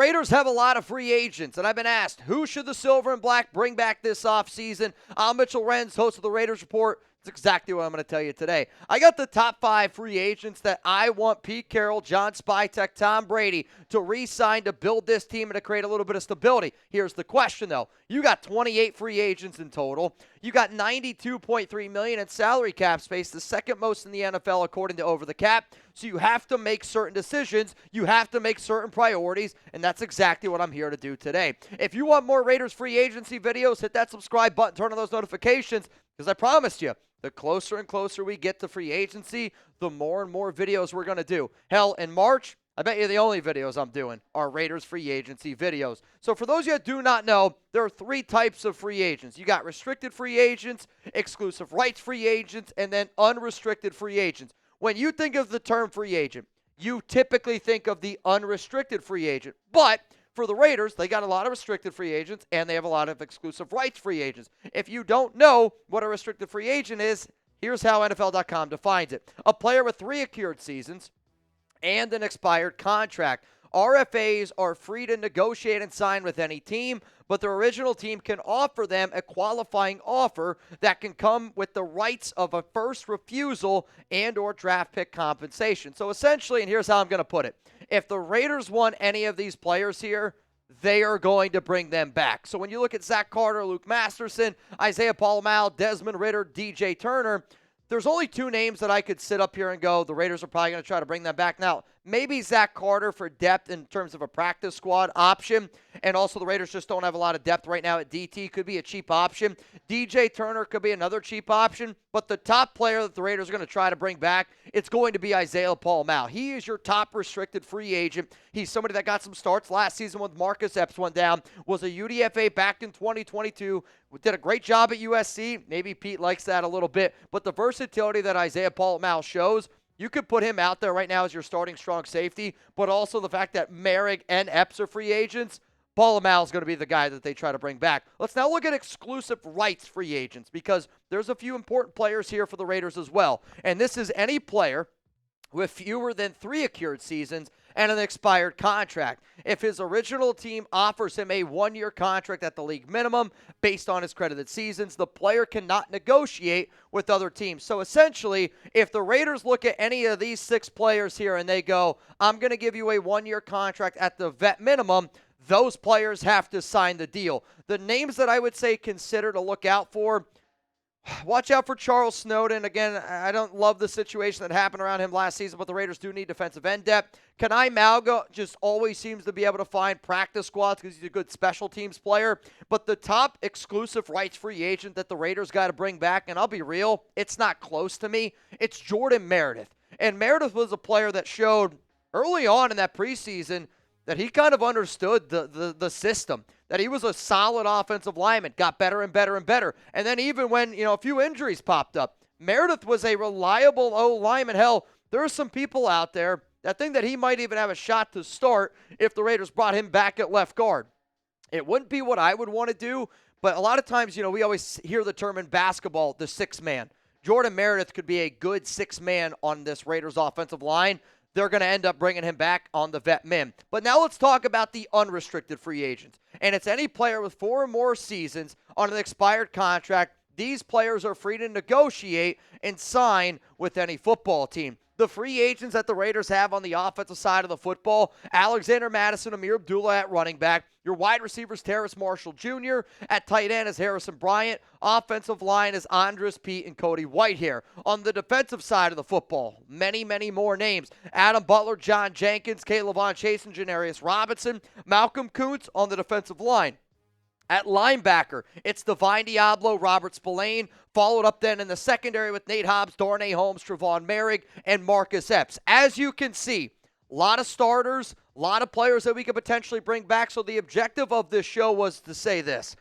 Raiders have a lot of free agents, and I've been asked, who should the Silver and Black bring back this offseason? I'm Mitchell Renz, host of the Raiders Report. That's exactly what I'm going to tell you today. I got the top 5 free agents that I want Pete Carroll, John Spytek, Tom Brady to re-sign to build this team and to create a little bit of stability. Here's the question, though. You got 28 free agents in total. You got $92.3 million in salary cap space, the second most in the NFL according to Overthecap. So you have to make certain decisions. You have to make certain priorities, and that's exactly what I'm here to do today. If you want more Raiders free agency videos, hit that subscribe button, turn on those notifications, because I promised you, the closer and closer we get to free agency, the more and more videos we're going to do. Hell, in March, I bet you the only videos I'm doing are Raiders free agency videos. So for those of you that do not know, there are 3 types of free agents. You got restricted free agents, exclusive rights free agents, and then unrestricted free agents. When you think of the term free agent, you typically think of the unrestricted free agent. But for the Raiders, they got a lot of restricted free agents, and they have a lot of exclusive rights free agents. If you don't know what a restricted free agent is, here's how NFL.com defines it. A player with 3 accrued seasons and an expired contract. RFAs are free to negotiate and sign with any team, but their original team can offer them a qualifying offer that can come with the rights of a first refusal and or draft pick compensation. So essentially, and here's how I'm going to put it, if the Raiders want any of these players here, they are going to bring them back. So when you look at Zach Carter, Luke Masterson, Isaiah Paul-Mal, Desmond Ridder, DJ Turner, there's only 2 names that I could sit up here and go, the Raiders are probably going to try to bring them back. Now, maybe Zach Carter for depth in terms of a practice squad option, and also the Raiders just don't have a lot of depth right now at DT. Could be a cheap option. DJ Turner could be another cheap option, but the top player that the Raiders are going to try to bring back, it's going to be Isaiah Paul-Mal. He is your top restricted free agent. He's somebody that got some starts last season when Marcus Epps went down, was a UDFA back in 2022, did a great job at USC. Maybe Pete likes that a little bit, but the versatility that Isaiah Paul-Mal shows, you could put him out there right now as your starting strong safety, but also the fact that Merrick and Epps are free agents, Paul-Mal is going to be the guy that they try to bring back. Let's now look at exclusive rights free agents, because there's a few important players here for the Raiders as well. And this is any player with fewer than 3 accrued seasons and an expired contract. If his original team offers him a 1-year contract at the league minimum based on his credited seasons, the player cannot negotiate with other teams. So essentially, if the Raiders look at any of these 6 players here and they go, I'm going to give you a 1-year contract at the vet minimum, those players have to sign the deal. The names that I would say consider to look out for, watch out for Charles Snowden. Again, I don't love the situation that happened around him last season, but the Raiders do need defensive end depth. Kanai Malga just always seems to be able to find practice squads because he's a good special teams player. But the top exclusive rights free agent that the Raiders got to bring back, and I'll be real, it's not close to me, it's Jordan Meredith. And Meredith was a player that showed early on in that preseason that he kind of understood the system, that he was a solid offensive lineman, got better and better and better. And then even when, a few injuries popped up, Meredith was a reliable O-lineman. Hell, there are some people out there that think that he might even have a shot to start if the Raiders brought him back at left guard. It wouldn't be what I would want to do, but a lot of times, we always hear the term in basketball, the 6-man. Jordan Meredith could be a good 6-man on this Raiders offensive line. They're going to end up bringing him back on the vet min. But now let's talk about the unrestricted free agents. And it's any player with 4 or more seasons on an expired contract. These players are free to negotiate and sign with any football team. The free agents that the Raiders have on the offensive side of the football, Alexander Mattison, Ameer Abdullah at running back. Your wide receivers, Terrace Marshall Jr. At tight end is Harrison Bryant. Offensive line is Andrus Peat and Cody Whitehair. On the defensive side of the football, many, many more names. Adam Butler, John Jenkins, Chaisson, Janarius Robinson, Malcolm Koonce on the defensive line. At linebacker, it's Divine Deablo, Robert Spillane, followed up then in the secondary with Nate Hobbs, Darnay Holmes, Tre'von Merrick, and Marcus Epps. As you can see, a lot of starters, a lot of players that we could potentially bring back. So the objective of this show was to say this.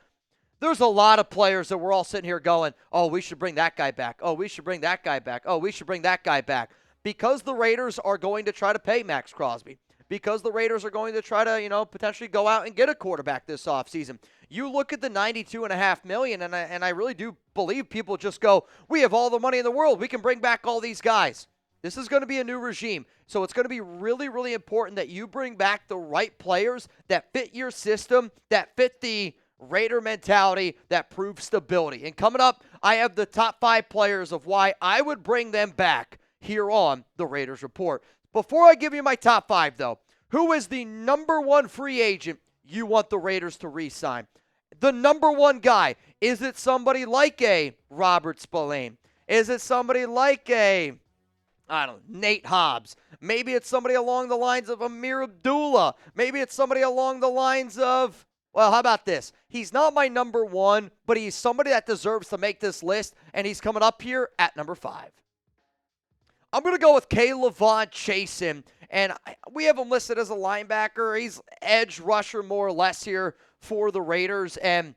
There's a lot of players that we're all sitting here going, oh, we should bring that guy back. Oh, we should bring that guy back. Oh, we should bring that guy back. Because the Raiders are going to try to pay Max Crosby. Because the Raiders are going to try to, potentially go out and get a quarterback this offseason. You look at the $92.5 million, and I really do believe people just go, we have all the money in the world. We can bring back all these guys. This is going to be a new regime. So it's going to be really, really important that you bring back the right players that fit your system, that fit the Raider mentality, that prove stability. And coming up, I have the top 5 players of why I would bring them back here on the Raiders Report. Before I give you my top 5, though, who is the number 1 free agent you want the Raiders to re-sign? The number 1 guy. Is it somebody like a Robert Spillane? Is it somebody like a, Nate Hobbs? Maybe it's somebody along the lines of Ameer Abdullah. Maybe it's somebody along the lines of, well, how about this? He's not my number 1, but he's somebody that deserves to make this list, and he's coming up here at number 5. I'm going to go with tre'von Chaisson, and we have him listed as a linebacker. He's edge rusher more or less here for the Raiders, and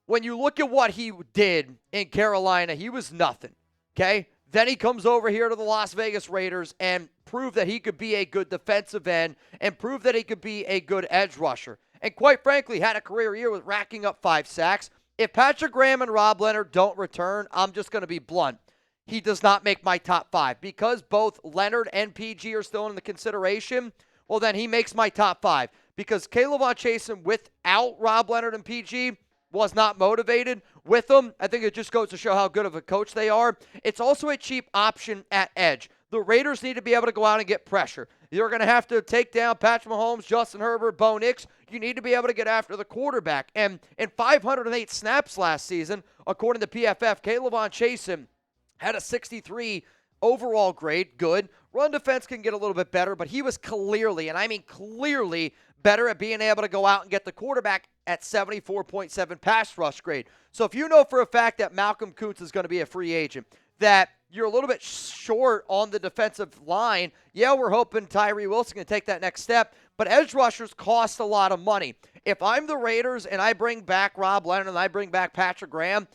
when you look at what he did in Carolina, he was nothing, okay? Then he comes over here to the Las Vegas Raiders and proved that he could be a good defensive end and proved that he could be a good edge rusher. And quite frankly, had a career year with racking up 5 sacks. If Patrick Graham and Rob Leonard don't return, I'm just going to be blunt. He does not make my top 5. Because both Leonard and PG are still in the consideration, well, then he makes my top 5. Because tre'von Chaisson, without Rob Leonard and PG, was not motivated. With them, I think it just goes to show how good of a coach they are. It's also a cheap option at edge. The Raiders need to be able to go out and get pressure. You're going to have to take down Patrick Mahomes, Justin Herbert, Bo Nix. You need to be able to get after the quarterback. And in 508 snaps last season, according to PFF, tre'von Chaisson had a 63 overall grade. Good. Run defense can get a little bit better, but he was clearly, and I mean clearly, better at being able to go out and get the quarterback at 74.7 pass rush grade. So if you know for a fact that Malcolm Koonce is going to be a free agent, that you're a little bit short on the defensive line, yeah, we're hoping Tyree Wilson can take that next step, but edge rushers cost a lot of money. If I'm the Raiders and I bring back Rob Leonard and I bring back Patrick Graham,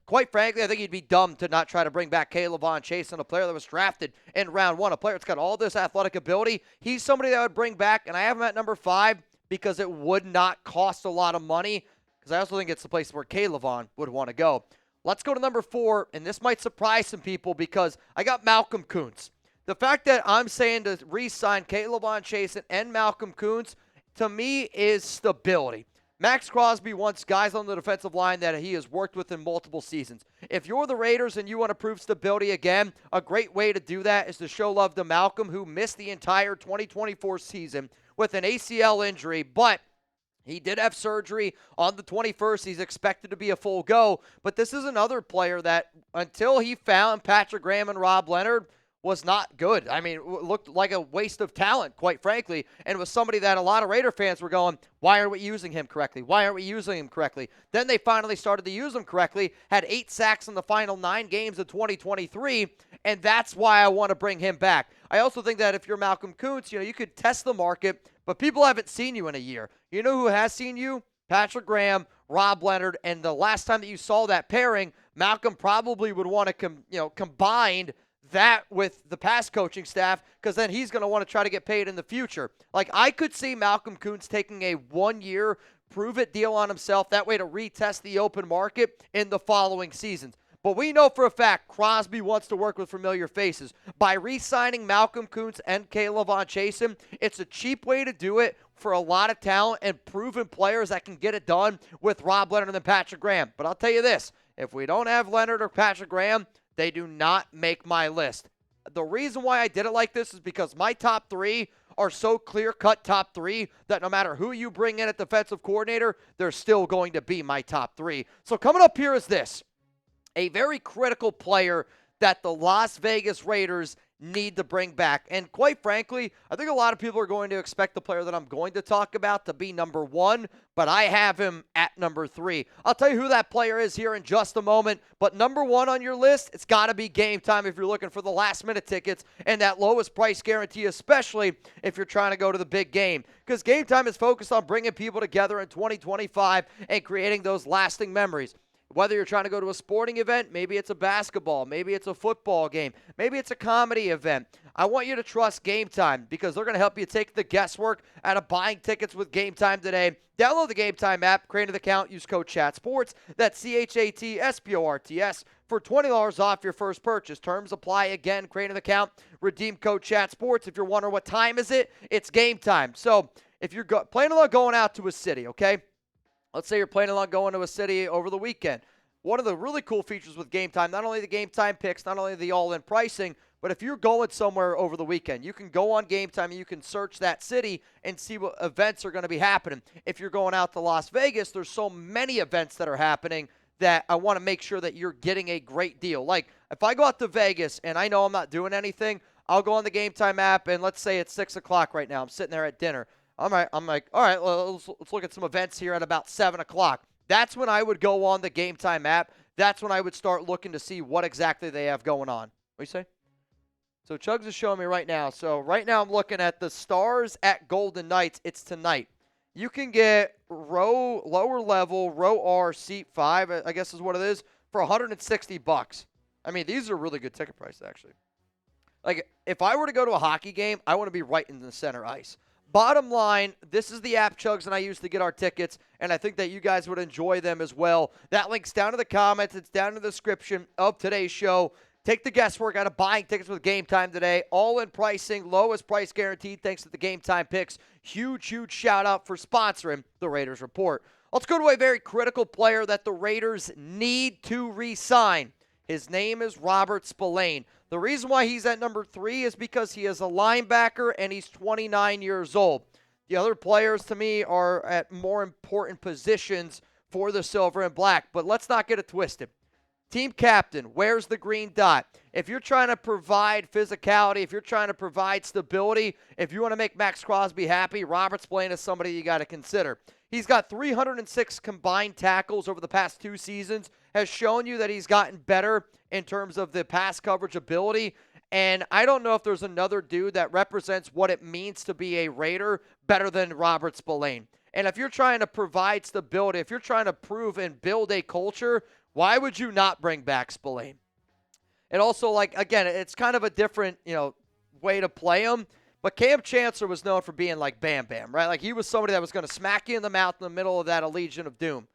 quite frankly, I think you'd be dumb to not try to bring back tre'von Chaisson, a player that was drafted in round 1, a player that's got all this athletic ability. He's somebody that I would bring back, and I have him at number 5 because it would not cost a lot of money, because I also think it's the place where tre'von would want to go. Let's go to number 4, and this might surprise some people because I got Malcolm Koonce. The fact that I'm saying to re-sign tre'von Chaisson and Malcolm Koonce, to me, is stability. Max Crosby wants guys on the defensive line that he has worked with in multiple seasons. If you're the Raiders and you want to prove stability again, a great way to do that is to show love to Malcolm, who missed the entire 2024 season with an ACL injury, but he did have surgery on the 21st. He's expected to be a full go, but this is another player that, until he found Patrick Graham and Rob Leonard, was not good. I mean, looked like a waste of talent, quite frankly, and was somebody that a lot of Raider fans were going, why aren't we using him correctly? Why aren't we using him correctly? Then they finally started to use him correctly, had 8 sacks in the final 9 games of 2023, and that's why I want to bring him back. I also think that if you're Malcolm Koonce, you could test the market, but people haven't seen you in a year. You know who has seen you? Patrick Graham, Rob Leonard, and the last time that you saw that pairing, Malcolm probably would want to combine that with the past coaching staff, because then he's going to want to try to get paid in the future. Like, I could see Malcolm Koonce taking a 1-year prove-it deal on himself, that way to retest the open market in the following seasons. But we know for a fact Crosby wants to work with familiar faces. By re-signing Malcolm Koonce and tre'von Chaisson, it's a cheap way to do it for a lot of talent and proven players that can get it done with Rob Leonard and Patrick Graham. But I'll tell you this, if we don't have Leonard or Patrick Graham, they do not make my list. The reason why I did it like this is because my top 3 are so clear-cut top 3 that no matter who you bring in at defensive coordinator, they're still going to be my top 3. So coming up here is this. A very critical player that the Las Vegas Raiders need to bring back. And quite frankly, I think a lot of people are going to expect the player that I'm going to talk about to be number 1, but I have him at number 3. I'll tell you who that player is here in just a moment, but number 1 on your list, it's got to be Game Time if you're looking for the last-minute tickets and that lowest price guarantee, especially if you're trying to go to the big game. Because Game Time is focused on bringing people together in 2025 and creating those lasting memories. Whether you're trying to go to a sporting event, maybe it's a basketball, maybe it's a football game, maybe it's a comedy event. I want you to trust Game Time because they're going to help you take the guesswork out of buying tickets with Game Time today. Download the Game Time app, create an account, use code CHATSPORTS. That's CHATSPORTS for $20 off your first purchase. Terms apply. Again, create an account, redeem code CHATSPORTS. If you're wondering what time is it, it's Game Time. So if you're planning on going out to a city, okay? Let's say you're planning on going to a city over the weekend. One of the really cool features with Game Time, not only the Game Time picks, not only the all-in pricing, but if you're going somewhere over the weekend, you can go on Game Time and you can search that city and see what events are going to be happening. If you're going out to Las Vegas, there's so many events that are happening that I want to make sure that you're getting a great deal. Like, if I go out to Vegas and I know I'm not doing anything, I'll go on the Game Time app, and let's say it's 6 o'clock right now. I'm sitting there at dinner. I'm like, all right, well, let's look at some events here at about 7 o'clock. That's when I would go on the Game Time app. That's when I would start looking to see what exactly they have going on. What do you say? So Chugs is showing me right now. So right now I'm looking at the Stars at Golden Knights. It's tonight. You can get lower level, row R, seat 5, I guess is what it is, for $160. I mean, these are really good ticket prices, actually. Like, if I were to go to a hockey game, I want to be right in the center ice. Bottom line, this is the app, Chugs, and I use to get our tickets, and I think that you guys would enjoy them as well. That link's down in the comments. It's down in the description of today's show. Take the guesswork out of buying tickets with Game Time today. All-in pricing, lowest price guaranteed thanks to the Game Time picks. Huge, huge shout-out for sponsoring the Raiders Report. Let's go to a very critical player that the Raiders need to re-sign. His name is Robert Spillane. The reason why he's at number 3 is because he is a linebacker and he's 29 years old. The other players, to me, are at more important positions for the Silver and Black, but let's not get it twisted. Team captain, where's the green dot? If you're trying to provide physicality, if you're trying to provide stability, if you want to make Max Crosby happy, Robert Spillane is somebody you got to consider. He's got 306 combined tackles over the past 2 seasons, has shown you that he's gotten better in terms of the pass coverage ability, and I don't know if there's another dude that represents what it means to be a Raider better than Robert Spillane. And if you're trying to provide stability, if you're trying to prove and build a culture, why would you not bring back Spillane? And also, like, again, it's kind of a different, way to play him. But Cam Chancellor was known for being like Bam Bam, right? Like, he was somebody that was going to smack you in the mouth in the middle of that Legion of Doom.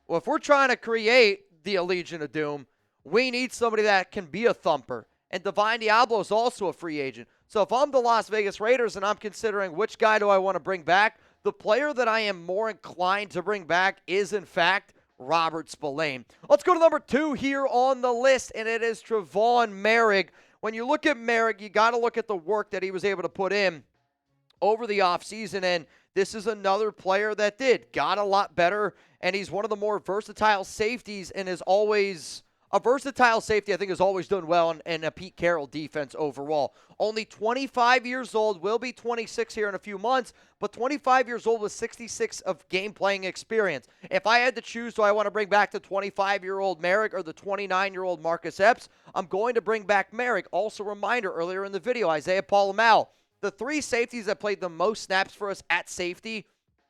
Well, if we're trying to create the Legion of Doom, we need somebody that can be a thumper. And Divine Deablo is also a free agent. So if I'm the Las Vegas Raiders and I'm considering which guy do I want to bring back, the player that I am more inclined to bring back is, in fact, Robert Spillane. Let's go to number 2 here on the list, and it is Tre'von Moehrig. When you look at Moehrig, you got to look at the work that he was able to put in over the offseason, and this is another player that got a lot better, and he's one of the more versatile safeties and is always a versatile safety. I think has always done well in a Pete Carroll defense overall. Only 25 years old, will be 26 here in a few months, but 25 years old with 66 of game playing experience. If I had to choose, do I want to bring back the 25-year-old Moehrig or the 29-year-old Marcus Epps? I'm going to bring back Moehrig. Also, reminder earlier in the video, Isaiah Pola-Mao, the 3 safeties that played the most snaps for us at safety,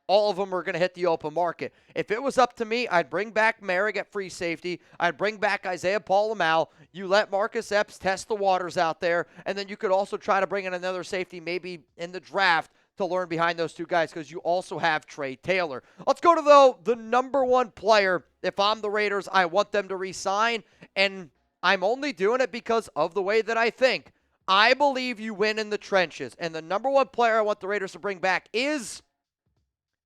all of them are going to hit the open market. If it was up to me, I'd bring back Moehrig at free safety. I'd bring back Isaiah Pola-Mao. You let Marcus Epps test the waters out there, and then you could also try to bring in another safety maybe in the draft to learn behind those 2 guys because you also have Trey Taylor. Let's go to, though, the number 1 player. If I'm the Raiders, I want them to re-sign, and I'm only doing it because of the way that I think. I believe you win in the trenches, and the number 1 player I want the Raiders to bring back is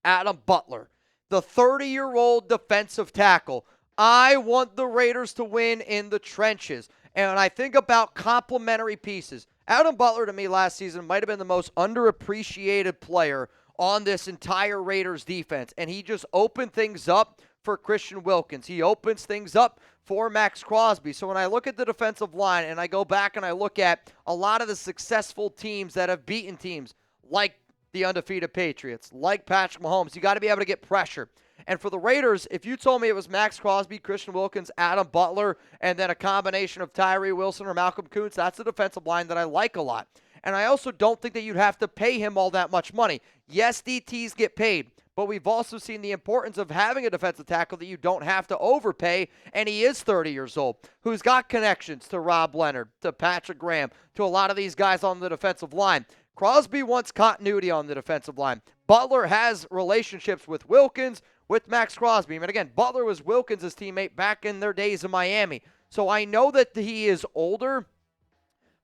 Adam Butler, the 30-year-old defensive tackle. I want the Raiders to win in the trenches. And when I think about complementary pieces, Adam Butler to me last season might have been the most underappreciated player on this entire Raiders defense. And he just opened things up for Christian Wilkins. He opens things up for Max Crosby. So when I look at the defensive line and I go back and I look at a lot of the successful teams that have beaten teams like the undefeated Patriots, like Patrick Mahomes, you got to be able to get pressure. And for the Raiders, if you told me it was Max Crosby, Christian Wilkins, Adam Butler, and then a combination of Tyree Wilson or Malcolm Koonce, that's a defensive line that I like a lot. And I also don't think that you'd have to pay him all that much money. Yes, DTs get paid, but we've also seen the importance of having a defensive tackle that you don't have to overpay, and he is 30 years old, who's got connections to Rob Leonard, to Patrick Graham, to a lot of these guys on the defensive line. Crosby wants continuity on the defensive line. Butler has relationships with Wilkins, with Max Crosby. And again, Butler was Wilkins' teammate back in their days in Miami. So I know that he is older,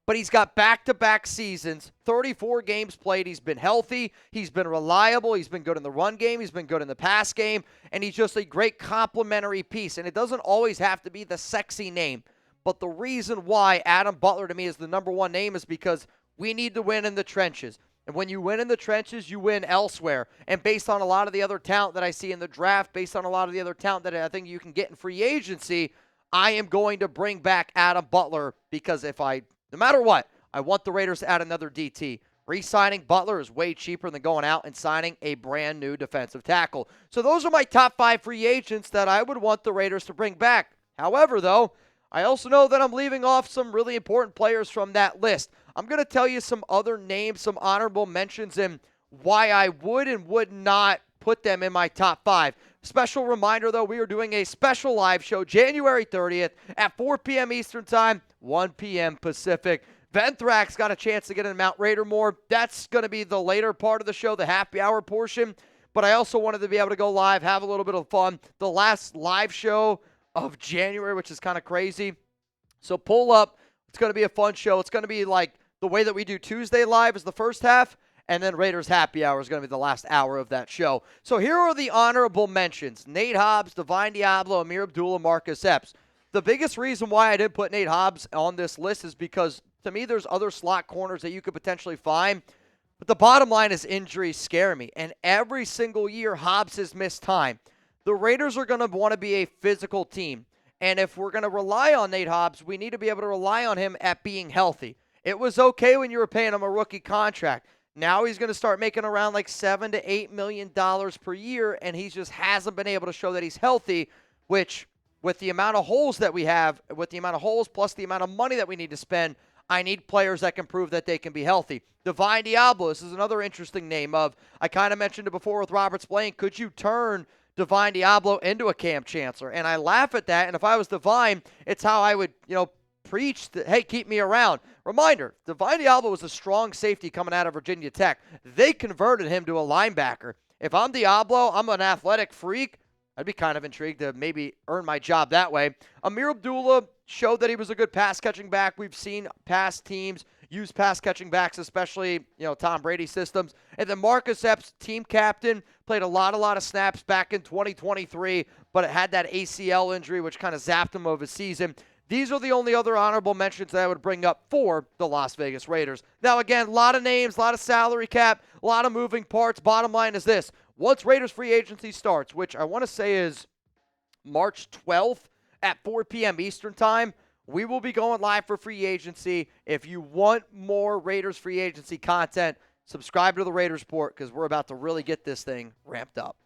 but he's got back-to-back seasons, 34 games played. He's been healthy. He's been reliable. He's been good in the run game. He's been good in the pass game. And he's just a great complementary piece. And it doesn't always have to be the sexy name. But the reason why Adam Butler to me is the number one name is because we need to win in the trenches. And when you win in the trenches, you win elsewhere. And based on a lot of the other talent that I see in the draft, based on a lot of the other talent that I think you can get in free agency, I am going to bring back Adam Butler because no matter what, I want the Raiders to add another DT. Re-signing Butler is way cheaper than going out and signing a brand new defensive tackle. So those are my top 5 free agents that I would want the Raiders to bring back. However, though, I also know that I'm leaving off some really important players from that list. I'm going to tell you some other names, some honorable mentions, and why I would and would not put them in my top 5. Special reminder, though, we are doing a special live show January 30th at 4 p.m. Eastern Time, 1 p.m. Pacific. Venthrax got a chance to get in Mount Raider more. That's going to be the later part of the show, the happy hour portion. But I also wanted to be able to go live, have a little bit of fun. The last live show of January, which is kind of crazy. So pull up. It's going to be a fun show. It's going to be like the way that we do Tuesday Live is the first half, and then Raiders Happy Hour is going to be the last hour of that show. So here are the honorable mentions. Nate Hobbs, Divine Deablo, Ameer Abdullah, Marcus Epps. The biggest reason why I didn't put Nate Hobbs on this list is because, to me, there's other slot corners that you could potentially find. But the bottom line is injuries scare me. And every single year, Hobbs has missed time. The Raiders are going to want to be a physical team. And if we're going to rely on Nate Hobbs, we need to be able to rely on him at being healthy. It was okay when you were paying him a rookie contract. Now he's going to start making around like $7 to $8 million per year, and he just hasn't been able to show that he's healthy, which with the amount of holes that we have, with the amount of holes plus the amount of money that we need to spend, I need players that can prove that they can be healthy. Divine Deablo, this is another interesting name I kind of mentioned it before with Robert Spillane. Could you turn Divine Deablo into a Cam Chancellor? And I laugh at that, and if I was Divine, it's how I would, preach that, hey, keep me around. Reminder, Divine Deablo was a strong safety coming out of Virginia Tech. They converted him to a linebacker. If I'm Deablo, I'm an athletic freak. I'd be kind of intrigued to maybe earn my job that way. Ameer Abdullah showed that he was a good pass-catching back. We've seen past teams use pass-catching backs, especially, Tom Brady systems. And then Marcus Epps, team captain, played a lot of snaps back in 2023, but it had that ACL injury, which kind of zapped him of his season. These are the only other honorable mentions that I would bring up for the Las Vegas Raiders. Now, again, a lot of names, a lot of salary cap, a lot of moving parts. Bottom line is this. Once Raiders free agency starts, which I want to say is March 12th at 4 p.m. Eastern Time, we will be going live for free agency. If you want more Raiders free agency content, subscribe to the Raiders Report because we're about to really get this thing ramped up.